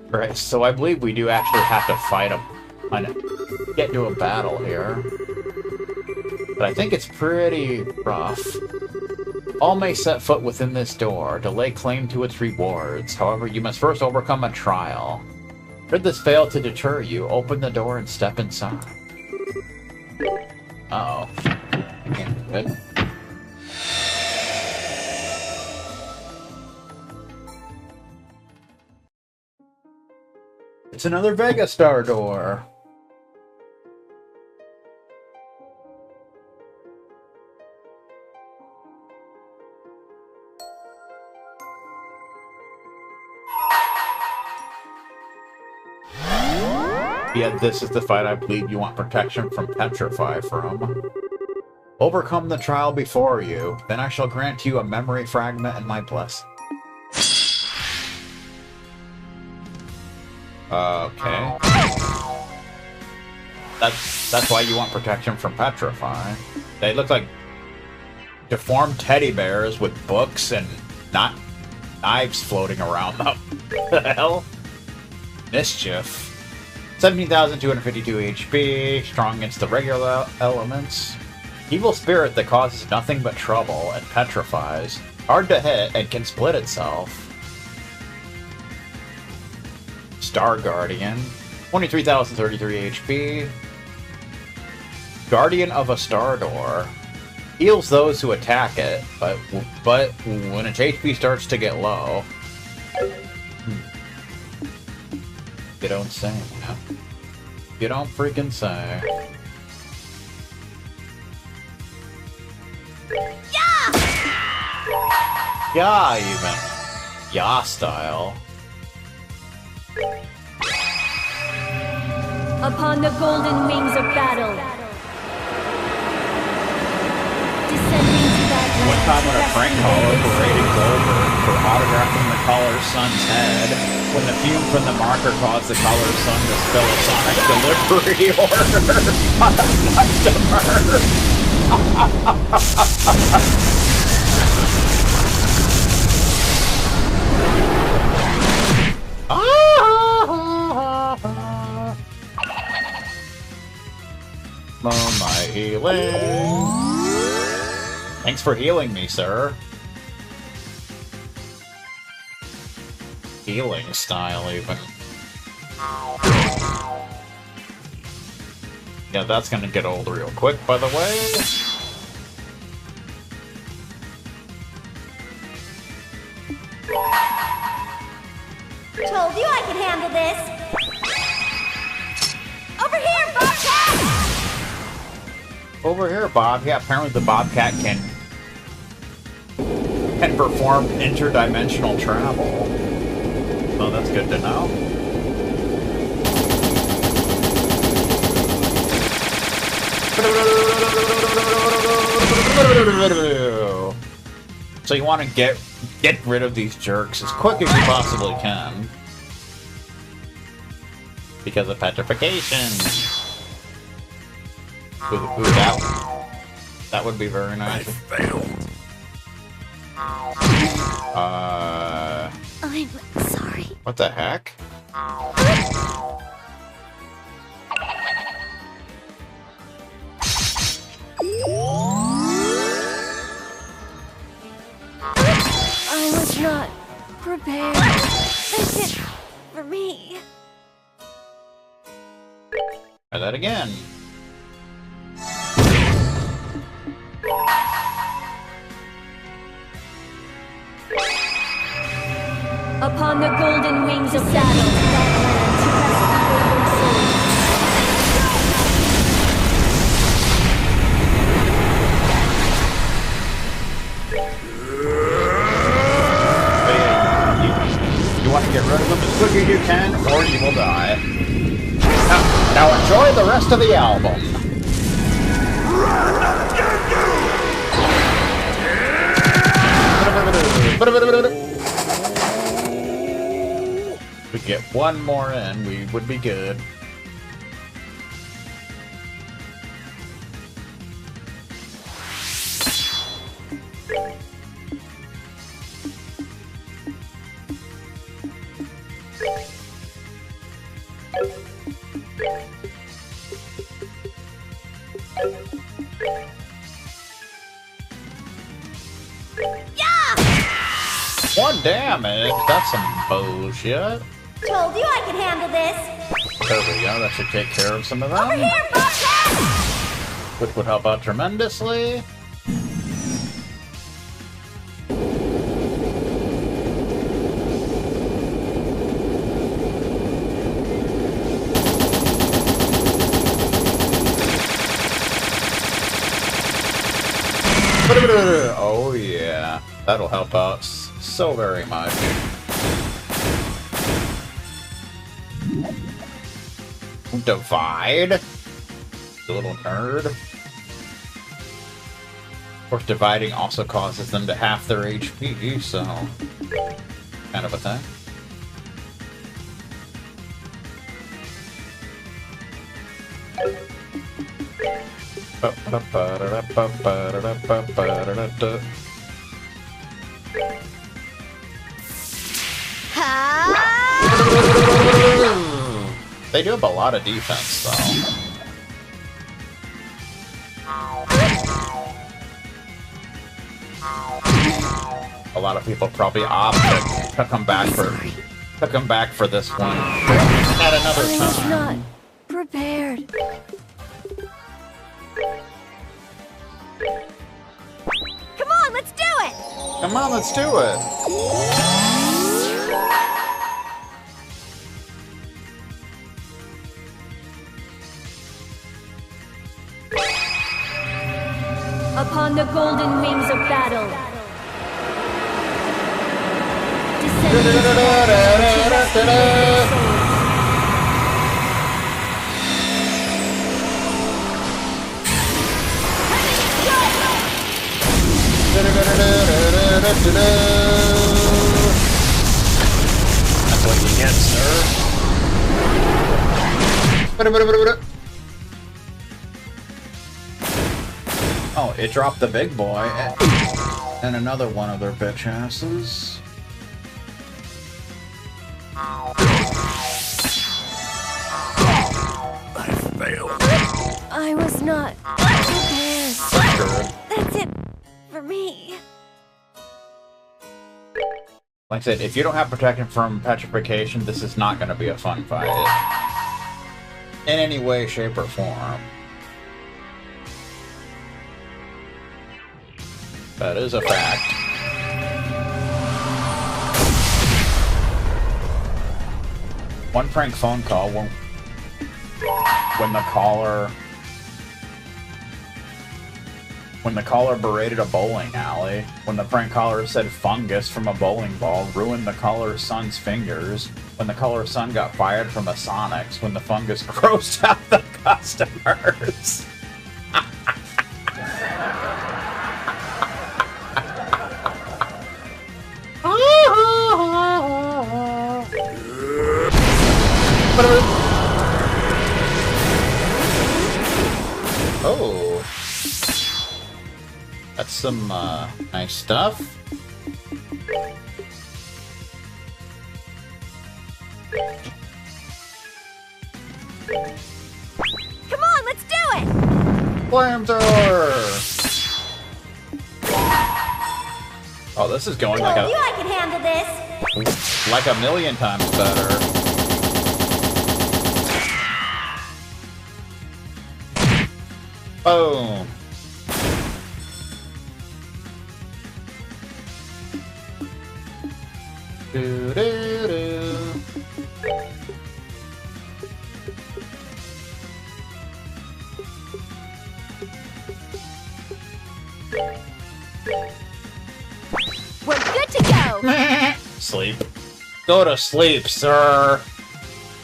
Right, so I believe we do actually have to fight him and get into a battle here. But I think it's pretty rough. All may set foot within this door to lay claim to its rewards. However, you must first overcome a trial. Should this fail to deter you, open the door and step inside. Uh-oh. I can't do it. It's another Vega Star door. Yet this is the fight I believe you want protection from Petrify from. Overcome the trial before you, then I shall grant you a memory fragment and my blessing. Okay. That's why you want protection from Petrify. They look like deformed teddy bears with books and not knives floating around them. What the hell? Mischief. 17,252 HP, strong against the regular elements. Evil spirit that causes nothing but trouble and petrifies. Hard to hit and can split itself. Star Guardian. 23,033 HP. Guardian of a Star Door. Heals those who attack it, but when its HP starts to get low... You don't say. You don't freaking say. Yeah! Yeah, even. Yeah style. Upon the golden wings of battle. Descending to that land. One time when a prank caller paraded Goldberg for autographing the caller's son's head, when the fume from the marker caused the caller's son to spill a Sonic delivery order on a customer. Oh, my healing. Thanks for healing me, sir. Healing style, even. Yeah, that's gonna get old real quick, by the way. Told you I could handle this. Over here, Bobcat! Over here, Bob. Yeah, apparently the Bobcat can perform interdimensional travel. Oh, that's good to know. So you want to get rid of these jerks as quick as you possibly can. Because of petrification. Ooh, that would be very nice. I'm sorry. What the heck? I was not prepared. That's it for me. Try that again. Upon the golden wings of battle, that land to rest You want to get rid of them as quick as you can, or you will die. Now enjoy the rest of the album. If we get one more in, we would be good. One damage? That's some bullshit. Told you I could handle this. There we go, that should take care of some of them. Over here, Bobcat! Which would help out tremendously. Oh yeah, that'll help out so very much. Divide? The little nerd. Of course, dividing also causes them to half their HP, so kind of a thing. They do have a lot of defense, though. A lot of people probably opt to come back for this one at another time. I was not prepared. Come on, let's do it! Come on, let's do it! Upon the golden wings of battle. Descending to rescue their souls. That's what you get, sir. Oh, it dropped the big boy and another one of their bitch asses. I failed. I was not prepared. Sure. That's it for me. Like I said, if you don't have protection from petrification, this is not going to be a fun fight. In any way, shape, or form. That is a fact. One prank phone call when the caller berated a bowling alley, when the prank caller said fungus from a bowling ball ruined the caller's son's fingers, when the caller's son got fired from a Sonics, when the fungus grossed out the customers. Oh, that's some nice stuff. Come on, let's do it! Flamethrower! Oh, this is going Told like you I could handle this. a million times better. Boom. Doo-doo-doo. We're good to go. Sleep. Go to sleep, sir.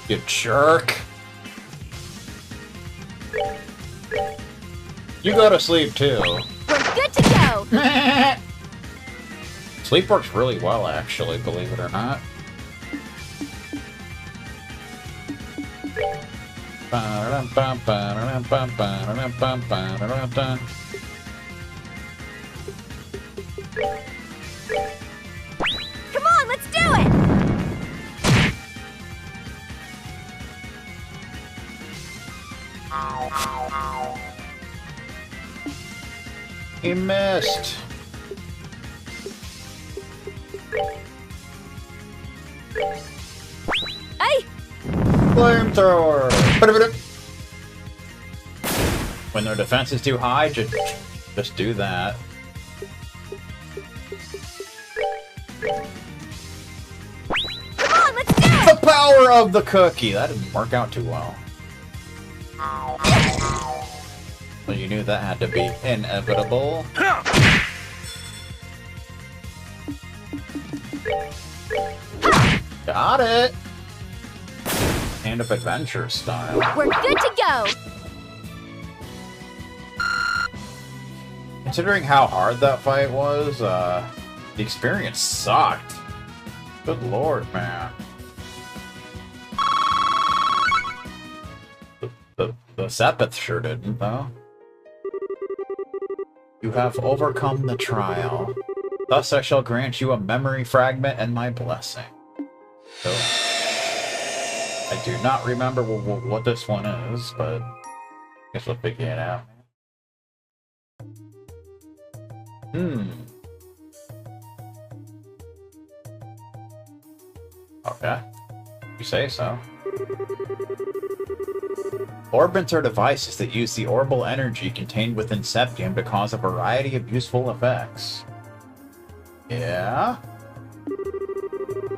You jerk. You go to sleep too. We're good to go. Sleep works really well, actually, believe it or not. Come on, let's do it. He missed. Hey! Flamethrower! When their defense is too high, just do that. Come on, let's do it! The power of the cookie! That didn't work out too well. Well, you knew that had to be inevitable. Got it! Hand of adventure style. We're good to go! Considering how hard that fight was, the experience sucked. Good lord, man. The Sepith sure didn't, though. You have overcome the trial. Thus I shall grant you a memory fragment and my blessing. So, I do not remember what this one is, but I guess we'll figure it out. Okay. You say so. Orbits are devices that use the orbital energy contained within Septium to cause a variety of useful effects. Yeah?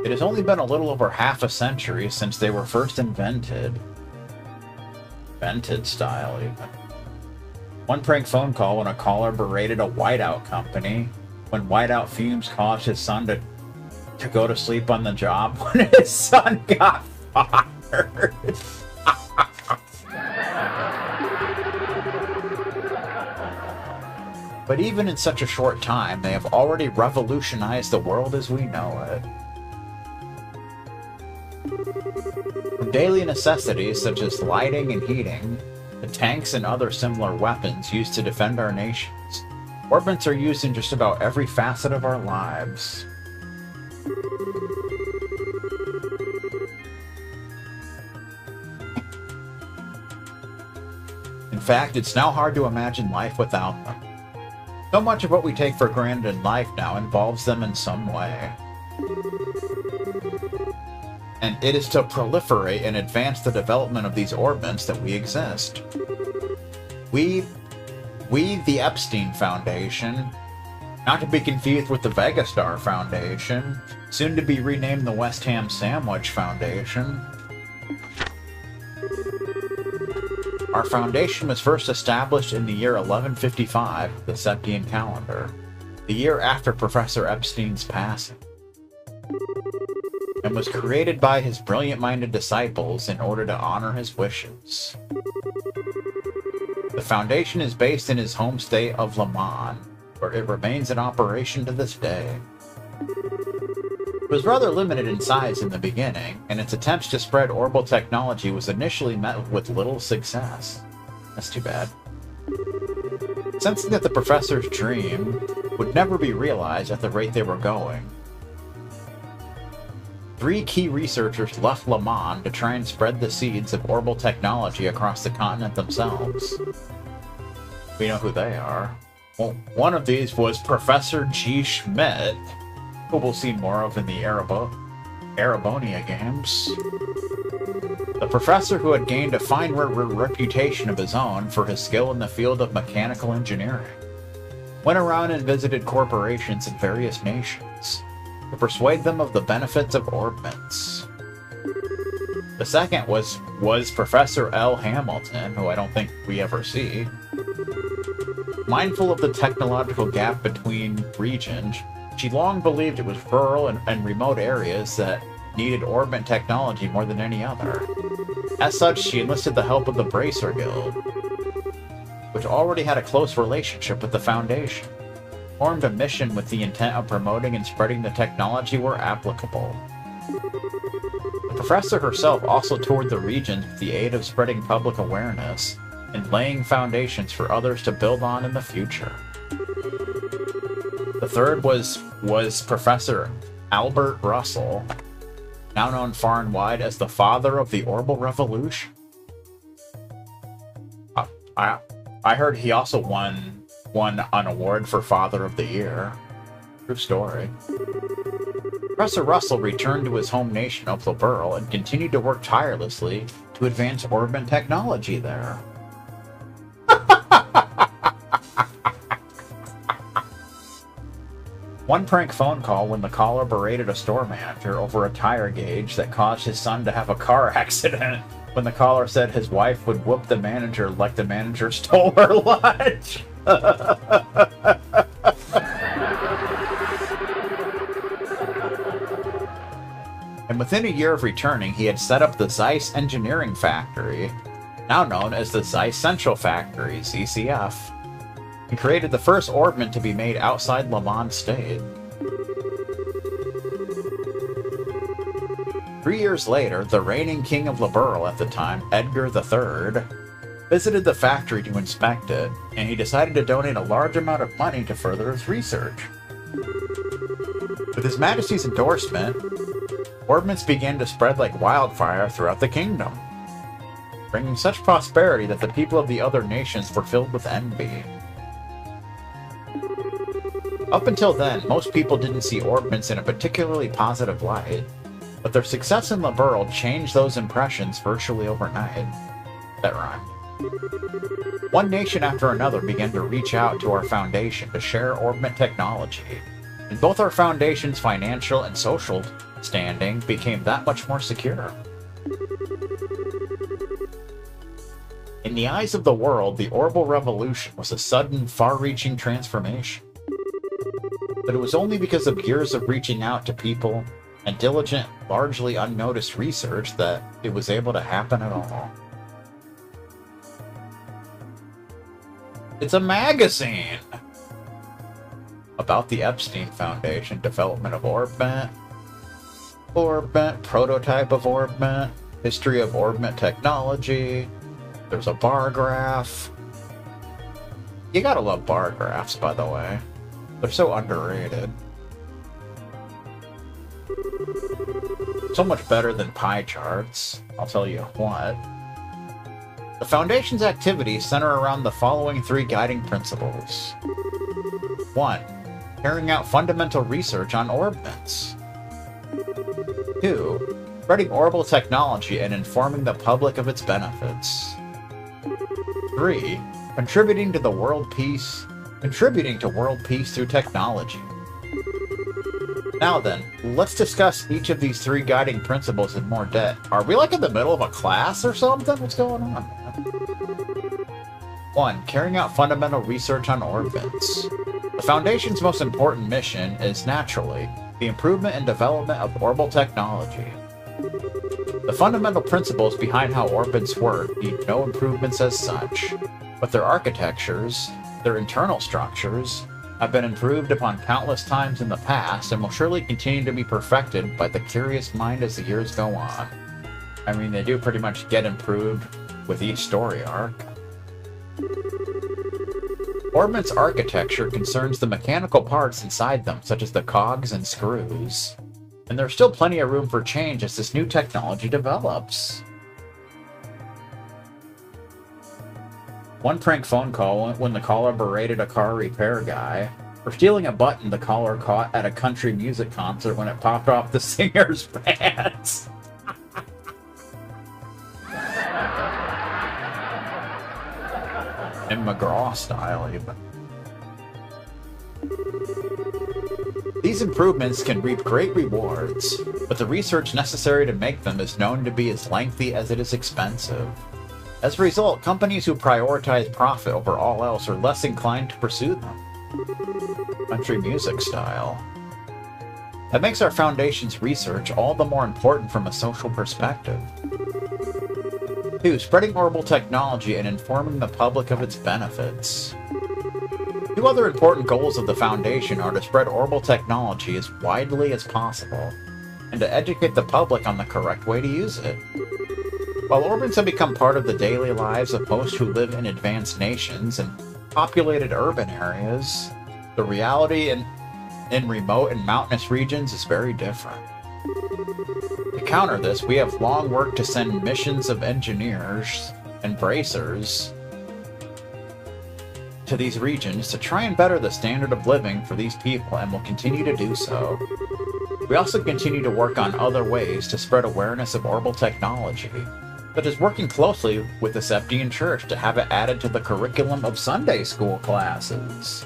It has only been a little over half a century since they were first invented. Invented style, even. One prank phone call when a caller berated a whiteout company when whiteout fumes caused his son to go to sleep on the job when his son got fired. But even in such a short time, they have already revolutionized the world as we know it. From daily necessities such as lighting and heating, to tanks and other similar weapons used to defend our nations, orbits are used in just about every facet of our lives. In fact, it's now hard to imagine life without them. So much of what we take for granted in life now involves them in some way. And it is to proliferate and advance the development of these orbits that we exist. We, the Epstein Foundation, not to be confused with the Vegastar Foundation, soon to be renamed the West Ham Sandwich Foundation. Our foundation was first established in the year 1155, the Septian calendar, the year after Professor Epstein's passing, and was created by his brilliant-minded disciples in order to honor his wishes. The foundation is based in his home state of Le Mans, where it remains in operation to this day. It was rather limited in size in the beginning, and its attempts to spread orbital technology was initially met with little success. That's too bad. Sensing that the professor's dream would never be realized at the rate they were going, 3 key researchers left Le Mans to try and spread the seeds of orbital technology across the continent themselves. We know who they are. Well, one of these was Professor G. Schmidt, who we'll see more of in the Arabonia games. The professor, who had gained a fine reputation of his own for his skill in the field of mechanical engineering, went around and visited corporations in various nations to persuade them of the benefits of orbits. The second was Professor L. Hamilton, who I don't think we ever see. Mindful of the technological gap between regions, she long believed it was rural and remote areas that needed orbit technology more than any other. As such, she enlisted the help of the Bracer Guild, which already had a close relationship with the Foundation, formed a mission with the intent of promoting and spreading the technology where applicable. The professor herself also toured the regions with the aid of spreading public awareness and laying foundations for others to build on in the future. The third was Professor Albert Russell, now known far and wide as the father of the Orbital Revolution. I heard he also won an award for Father of the Year. True story. Professor Russell returned to his home nation of Liberl and continued to work tirelessly to advance orbit technology there. One prank phone call when the caller berated a store manager over a tire gauge that caused his son to have a car accident. When the caller said his wife would whoop the manager like the manager stole her lunch. And within a year of returning, he had set up the Zeiss Engineering Factory, now known as the Zeiss Central Factory, ZCF, and created the first orbment to be made outside Le Mans State. 3 years later, the reigning king of Liberl at the time, Edgar III, visited the factory to inspect it, and he decided to donate a large amount of money to further his research. With His Majesty's endorsement, orbments began to spread like wildfire throughout the kingdom, bringing such prosperity that the people of the other nations were filled with envy. Up until then, most people didn't see orbments in a particularly positive light, but their success in Liberl changed those impressions virtually overnight. That rhymed. One nation after another began to reach out to our foundation to share orbment technology, and both our foundation's financial and social standing became that much more secure. In the eyes of the world, the Orbital Revolution was a sudden, far-reaching transformation. But it was only because of years of reaching out to people and diligent, largely unnoticed research that it was able to happen at all. It's a magazine about the Epstein Foundation, development of orbment, prototype of orbment, history of orbment technology. There's a bar graph. You gotta love bar graphs, by the way. They're so underrated. So much better than pie charts, I'll tell you what. The Foundation's activities center around the following 3 guiding principles. 1. Carrying out fundamental research on orbments. 2. Spreading orbital technology and informing the public of its benefits. 3. Contributing to world peace through technology. Now then, let's discuss each of these 3 guiding principles in more depth. Are we like in the middle of a class or something? What's going on? 1. Carrying out fundamental research on orbits. The Foundation's most important mission is, naturally, the improvement and development of orbital technology. The fundamental principles behind how orbits work need no improvements as such, but their architectures, their internal structures, have been improved upon countless times in the past and will surely continue to be perfected by the curious mind as the years go on. I mean, they do pretty much get improved with each story arc. Orbment's architecture concerns the mechanical parts inside them, such as the cogs and screws, and there's still plenty of room for change as this new technology develops. One prank phone call when the caller berated a car repair guy for stealing a button the caller caught at a country music concert when it popped off the singer's pants. In McGraw style, even. These improvements can reap great rewards, but the research necessary to make them is known to be as lengthy as it is expensive. As a result, companies who prioritize profit over all else are less inclined to pursue them. Country music style. That makes our Foundation's research all the more important from a social perspective. 2. Spreading orbital technology and informing the public of its benefits. 2 other important goals of the Foundation are to spread orbital technology as widely as possible, and to educate the public on the correct way to use it. While orbits have become part of the daily lives of most who live in advanced nations and populated urban areas, the reality in remote and mountainous regions is very different. To counter this, we have long worked to send missions of engineers and bracers to these regions to try and better the standard of living for these people and will continue to do so. We also continue to work on other ways to spread awareness of orbital technology, such as working closely with the Epstein Church to have it added to the curriculum of Sunday school classes.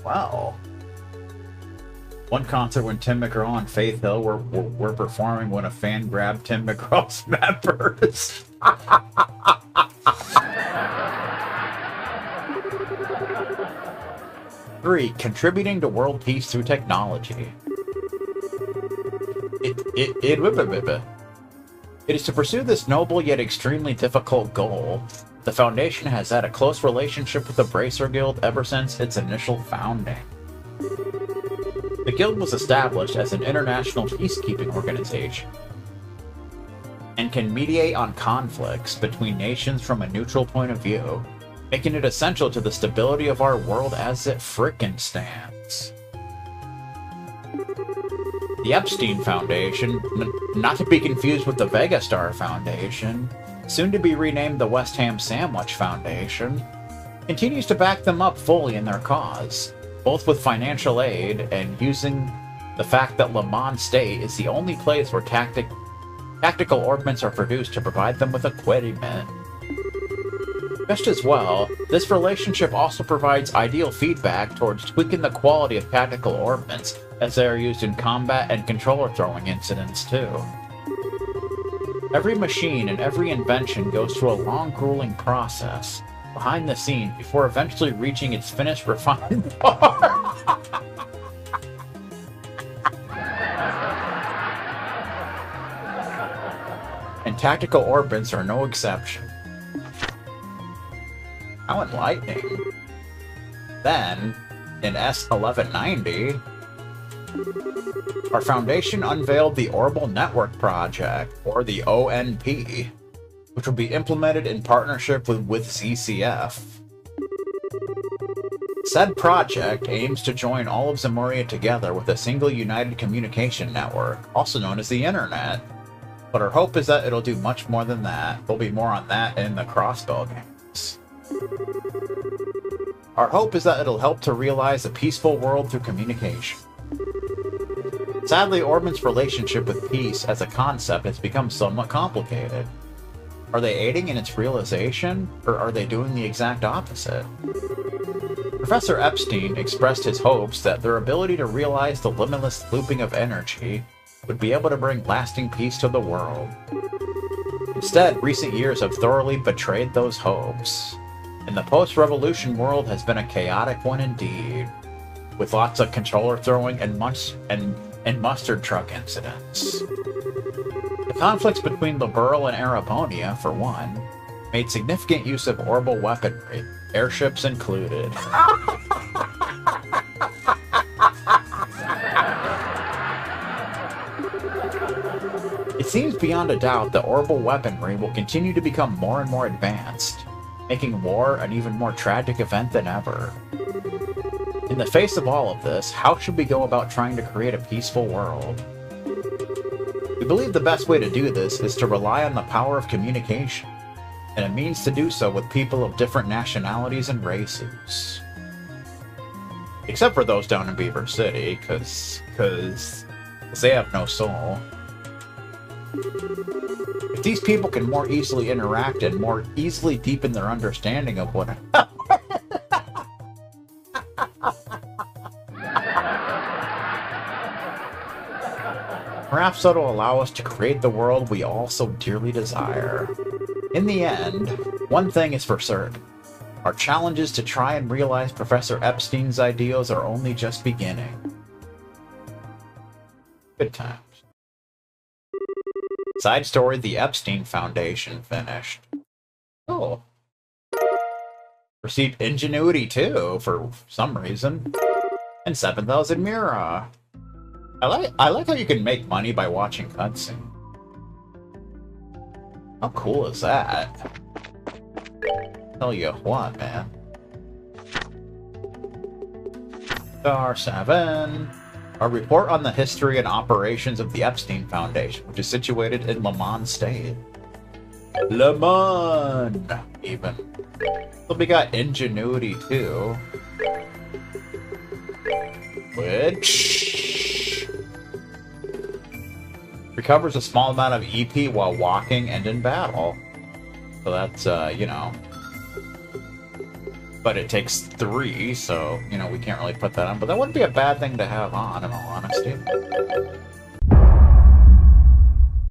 Wow. One concert when Tim McGraw and Faith Hill were performing when a fan grabbed Tim McGraw's members. 3. Contributing to world peace through technology. It is to pursue this noble yet extremely difficult goal. The Foundation has had a close relationship with the Bracer Guild ever since its initial founding. The Guild was established as an international peacekeeping organization and can mediate on conflicts between nations from a neutral point of view, making it essential to the stability of our world as it frickin' stands. The Epstein Foundation, not to be confused with the Vegastar Foundation, soon to be renamed the West Ham Sandwich Foundation, continues to back them up fully in their cause, both with financial aid and using the fact that Le Mans State is the only place where tactical ordnance are produced to provide them with equipment. Just as well, this relationship also provides ideal feedback towards tweaking the quality of tactical ordnance as they are used in combat and controller throwing incidents too. Every machine and every invention goes through a long, grueling process behind the scenes before eventually reaching its finished, refined part. And tactical ordnance are no exception. How enlightening. Then, in S1190, our Foundation unveiled the Orbital Network Project, or the ONP, which will be implemented in partnership with ZCF. Said project aims to join all of Zemuria together with a single united communication network, also known as the Internet. But our hope is that it'll do much more than that. There'll be more on that in the Crossbow games. Our hope is that it'll help to realize a peaceful world through communication. Sadly, Orbman's relationship with peace as a concept has become somewhat complicated. Are they aiding in its realization, or are they doing the exact opposite? Professor Epstein expressed his hopes that their ability to realize the limitless looping of energy would be able to bring lasting peace to the world. Instead, recent years have thoroughly betrayed those hopes, and the post-revolution world has been a chaotic one indeed, with lots of controller throwing and mustard truck incidents. The conflicts between Liberl and Arabonia, for one, made significant use of orbital weaponry, airships included. It seems beyond a doubt that orbital weaponry will continue to become more and more advanced, making war an even more tragic event than ever. In the face of all of this, how should we go about trying to create a peaceful world? We believe the best way to do this is to rely on the power of communication, and a means to do so with people of different nationalities and races. Except for those down in Beaver City, because they have no soul. If these people can more easily interact and more easily deepen their understanding of what perhaps that'll allow us to create the world we all so dearly desire. In the end, one thing is for certain. Our challenges to try and realize Professor Epstein's ideals are only just beginning. Good times. Side story, the Epstein Foundation finished. Oh. Received Ingenuity too, for some reason. And 7,000 Mira. I like how you can make money by watching cutscenes. How cool is that? Tell you what, man. Star 7. A report on the history and operations of the Epstein Foundation, which is situated in Le Mans State. Le Monde, even. So we got Ingenuity, too. Which... recovers a small amount of EP while walking and in battle. So that's, you know... but it takes 3, so, you know, we can't really put that on. But that wouldn't be a bad thing to have on, in all honesty.